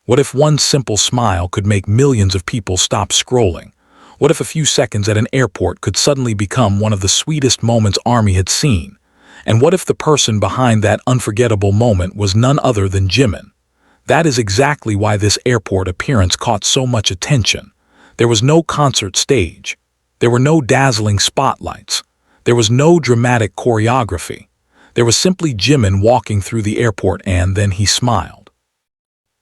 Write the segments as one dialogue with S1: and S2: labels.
S1: What if one simple smile could make millions of people stop scrolling? What if a few seconds at an airport could suddenly become one of the sweetest moments Army had seen? And what if the person behind that unforgettable moment was none other than Jimin? That is exactly why this airport appearance caught so much attention. There was no concert stage. There were no dazzling spotlights. There was no dramatic choreography. There was simply Jimin walking through the airport, and then he smiled.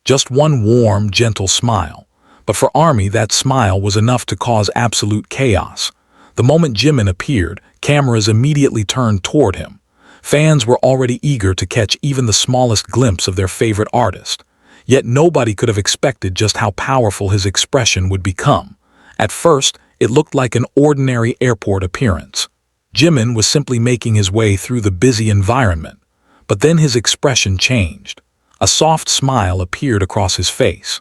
S1: Just one warm, gentle smile. But for Army, that smile was enough to cause absolute chaos. The moment Jimin appeared, cameras immediately turned toward him. Fans were already eager to catch even the smallest glimpse of their favorite artist. Yet nobody could have expected just how powerful his expression would become. At first, it looked like an ordinary airport appearance. Jimin was simply making his way through the busy environment. But then his expression changed. A soft smile appeared across his face.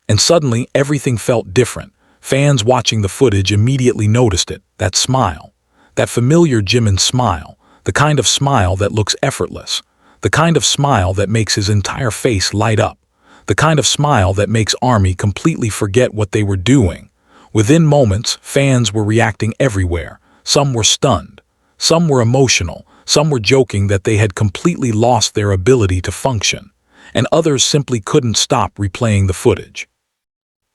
S1: And suddenly, everything felt different. Fans watching the footage immediately noticed it, that smile. That familiar Jimin smile, the kind of smile that looks effortless. The kind of smile that makes his entire face light up. The kind of smile that makes Army completely forget what they were doing. Within moments, fans were reacting everywhere. Some were stunned. Some were emotional. Some were joking that they had completely lost their ability to function. And others simply couldn't stop replaying the footage.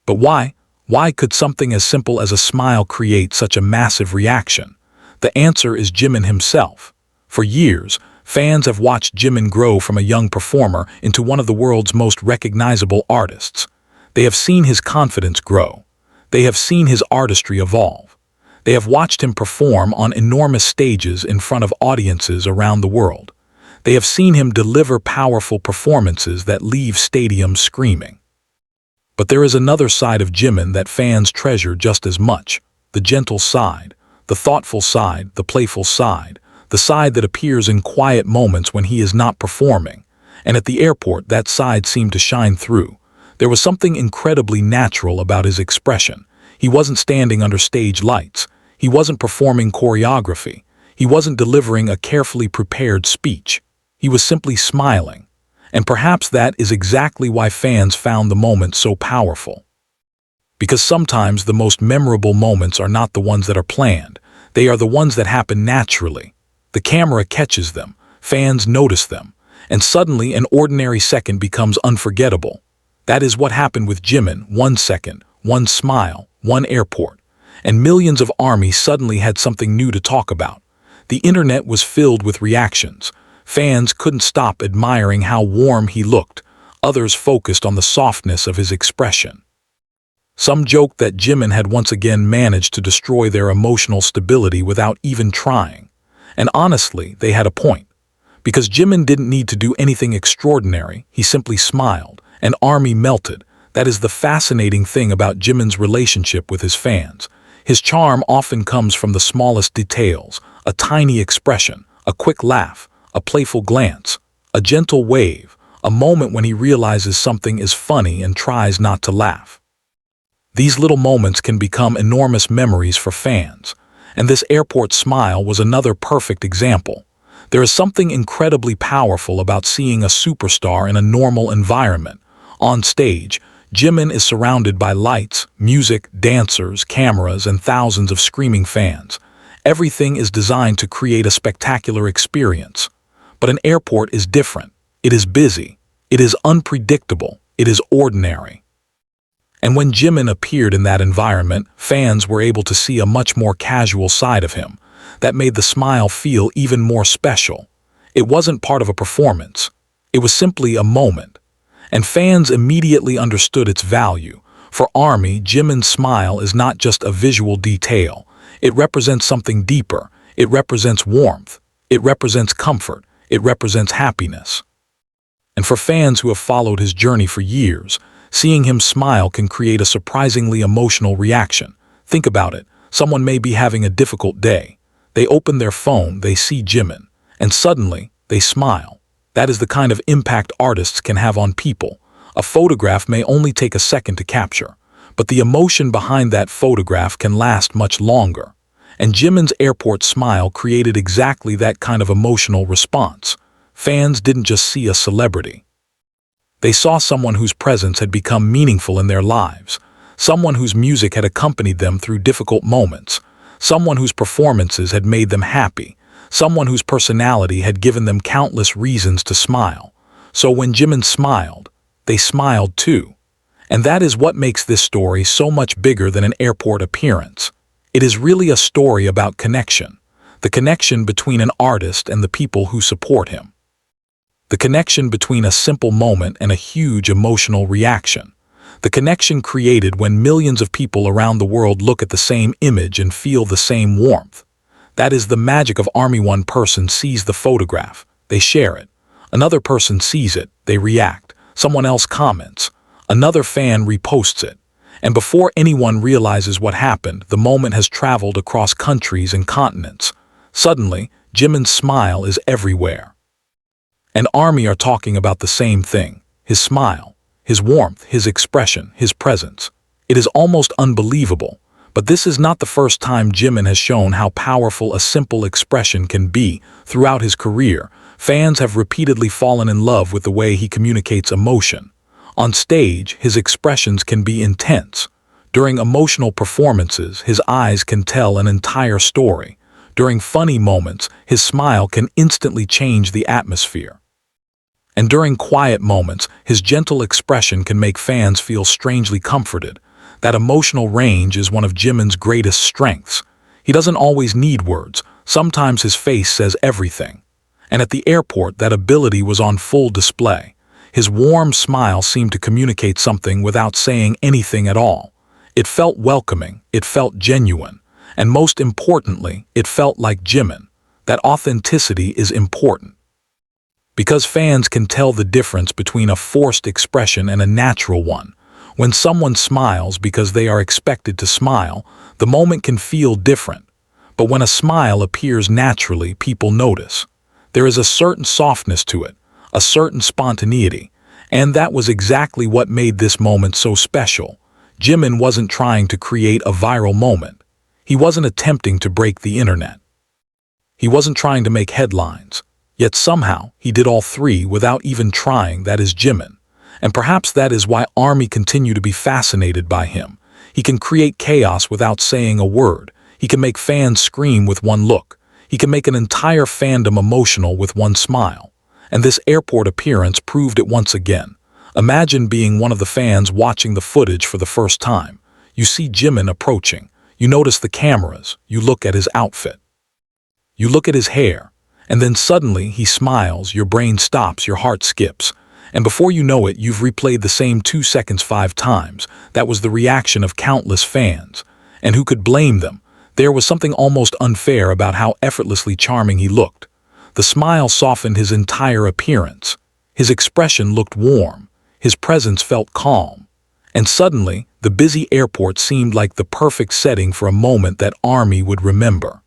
S1: But why? Why could something as simple as a smile create such a massive reaction? The answer is Jimin himself. For years, fans have watched Jimin grow from a young performer into one of the world's most recognizable artists. They have seen his confidence grow. They have seen his artistry evolve. They have watched him perform on enormous stages in front of audiences around the world. They have seen him deliver powerful performances that leave stadiums screaming. But there is another side of Jimin that fans treasure just as much. The gentle side, the thoughtful side, the playful side. The side that appears in quiet moments when he is not performing. And at the airport, that side seemed to shine through. There was something incredibly natural about his expression. He wasn't standing under stage lights. He wasn't performing choreography. He wasn't delivering a carefully prepared speech. He was simply smiling. And perhaps that is exactly why fans found the moment so powerful. Because sometimes the most memorable moments are not the ones that are planned. They are the ones that happen naturally. The camera catches them, fans notice them, and suddenly an ordinary second becomes unforgettable. That is what happened with Jimin. 1 second, one smile, one airport, and millions of Army suddenly had something new to talk about. The internet was filled with reactions. Fans couldn't stop admiring how warm he looked. Others focused on the softness of his expression. Some joked that Jimin had once again managed to destroy their emotional stability without even trying. And honestly, they had a point. Because Jimin didn't need to do anything extraordinary, he simply smiled, and Army melted. That is the fascinating thing about Jimin's relationship with his fans. His charm often comes from the smallest details, a tiny expression, a quick laugh, a playful glance, a gentle wave, a moment when he realizes something is funny and tries not to laugh. These little moments can become enormous memories for fans. And this airport smile was another perfect example. There is something incredibly powerful about seeing a superstar in a normal environment. On stage, Jimin is surrounded by lights, music, dancers, cameras, and thousands of screaming fans. Everything is designed to create a spectacular experience. But an airport is different. It is busy. It is unpredictable. It is ordinary. And when Jimin appeared in that environment, fans were able to see a much more casual side of him. That made the smile feel even more special. It wasn't part of a performance. It was simply a moment. And fans immediately understood its value. For Army, Jimin's smile is not just a visual detail. It represents something deeper. It represents warmth. It represents comfort. It represents happiness. And for fans who have followed his journey for years, seeing him smile can create a surprisingly emotional reaction. Think about it. Someone may be having a difficult day. They open their phone, they see Jimin, and suddenly they smile. That is the kind of impact artists can have on people. A photograph may only take a second to capture, but the emotion behind that photograph can last much longer. And Jimin's airport smile created exactly that kind of emotional response. Fans didn't just see a celebrity. They saw someone whose presence had become meaningful in their lives, someone whose music had accompanied them through difficult moments, someone whose performances had made them happy, someone whose personality had given them countless reasons to smile. So when Jimin smiled, they smiled too. And that is what makes this story so much bigger than an airport appearance. It is really a story about connection, the connection between an artist and the people who support him. The connection between a simple moment and a huge emotional reaction. The connection created when millions of people around the world look at the same image and feel the same warmth. That is the magic of ARMY. One person sees the photograph, they share it. Another person sees it, they react. Someone else comments. Another fan reposts it. And before anyone realizes what happened, the moment has traveled across countries and continents. Suddenly, Jimin's smile is everywhere. And ARMY are talking about the same thing. His smile, his warmth, his expression, his presence. It is almost unbelievable. But this is not the first time Jimin has shown how powerful a simple expression can be. Throughout his career, fans have repeatedly fallen in love with the way he communicates emotion. On stage, his expressions can be intense. During emotional performances, his eyes can tell an entire story. During funny moments, his smile can instantly change the atmosphere. And during quiet moments, his gentle expression can make fans feel strangely comforted. That emotional range is one of Jimin's greatest strengths. He doesn't always need words. Sometimes his face says everything. And at the airport, that ability was on full display. His warm smile seemed to communicate something without saying anything at all. It felt welcoming, it felt genuine, and most importantly, it felt like Jimin. That authenticity is important. Because fans can tell the difference between a forced expression and a natural one. When someone smiles because they are expected to smile, the moment can feel different. But when a smile appears naturally, people notice. There is a certain softness to it, a certain spontaneity, and that was exactly what made this moment so special. Jimin wasn't trying to create a viral moment. He wasn't attempting to break the internet. He wasn't trying to make headlines. Yet somehow, he did all three without even trying. That is Jimin. And perhaps that is why ARMY continue to be fascinated by him. He can create chaos without saying a word. He can make fans scream with one look. He can make an entire fandom emotional with one smile. And this airport appearance proved it once again. Imagine being one of the fans watching the footage for the first time. You see Jimin approaching. You notice the cameras. You look at his outfit. You look at his hair. And then suddenly he smiles, your brain stops, your heart skips. And before you know it, you've replayed the same 2 seconds 5 times. That was the reaction of countless fans. And who could blame them? There was something almost unfair about how effortlessly charming he looked. The smile softened his entire appearance. His expression looked warm. His presence felt calm. And suddenly, the busy airport seemed like the perfect setting for a moment that ARMY would remember.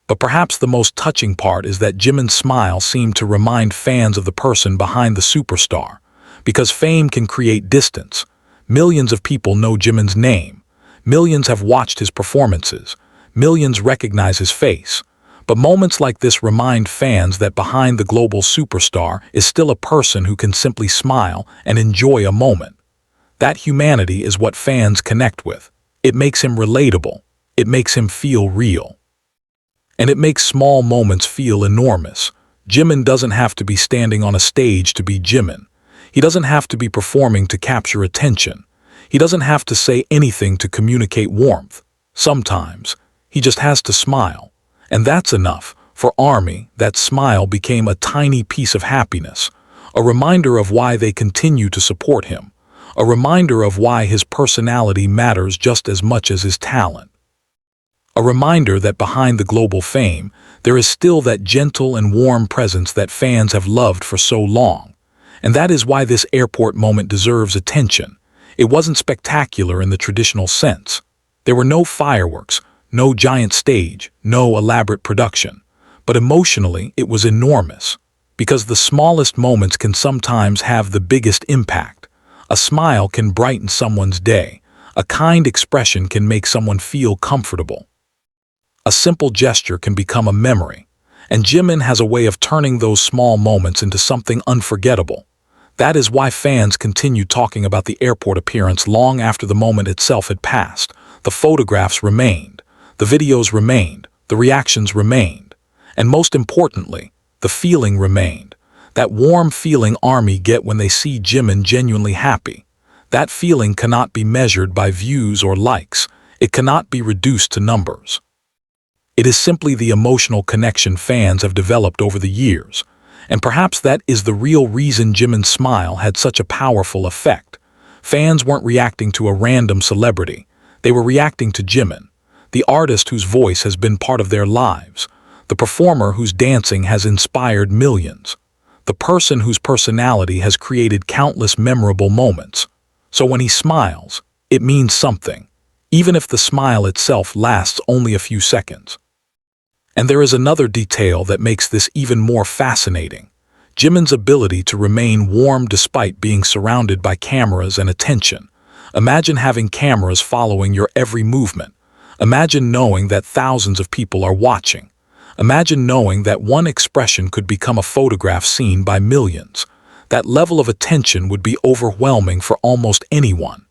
S1: But perhaps the most touching part is that Jimin's smile seemed to remind fans of the person behind the superstar. Because fame can create distance. Millions of people know Jimin's name. Millions have watched his performances. Millions recognize his face. But moments like this remind fans that behind the global superstar is still a person who can simply smile and enjoy a moment. That humanity is what fans connect with. It makes him relatable. It makes him feel real. And it makes small moments feel enormous. Jimin doesn't have to be standing on a stage to be Jimin. He doesn't have to be performing to capture attention. He doesn't have to say anything to communicate warmth. Sometimes, he just has to smile. And that's enough. For ARMY, that smile became a tiny piece of happiness. A reminder of why they continue to support him. A reminder of why his personality matters just as much as his talent. A reminder that behind the global fame, there is still that gentle and warm presence that fans have loved for so long. And that is why this airport moment deserves attention. It wasn't spectacular in the traditional sense. There were no fireworks, no giant stage, no elaborate production. But emotionally, it was enormous. Because the smallest moments can sometimes have the biggest impact. A smile can brighten someone's day. A kind expression can make someone feel comfortable. A simple gesture can become a memory, and Jimin has a way of turning those small moments into something unforgettable. That is why fans continued talking about the airport appearance long after the moment itself had passed. The photographs remained, the videos remained, the reactions remained, and most importantly, the feeling remained. That warm feeling ARMY get when they see Jimin genuinely happy. That feeling cannot be measured by views or likes. It cannot be reduced to numbers. It is simply the emotional connection fans have developed over the years. And perhaps that is the real reason Jimin's smile had such a powerful effect. Fans weren't reacting to a random celebrity. They were reacting to Jimin, the artist whose voice has been part of their lives, the performer whose dancing has inspired millions, the person whose personality has created countless memorable moments. So when he smiles, it means something, even if the smile itself lasts only a few seconds. And there is another detail that makes this even more fascinating. Jimin's ability to remain warm despite being surrounded by cameras and attention. Imagine having cameras following your every movement. Imagine knowing that thousands of people are watching. Imagine knowing that one expression could become a photograph seen by millions. That level of attention would be overwhelming for almost anyone.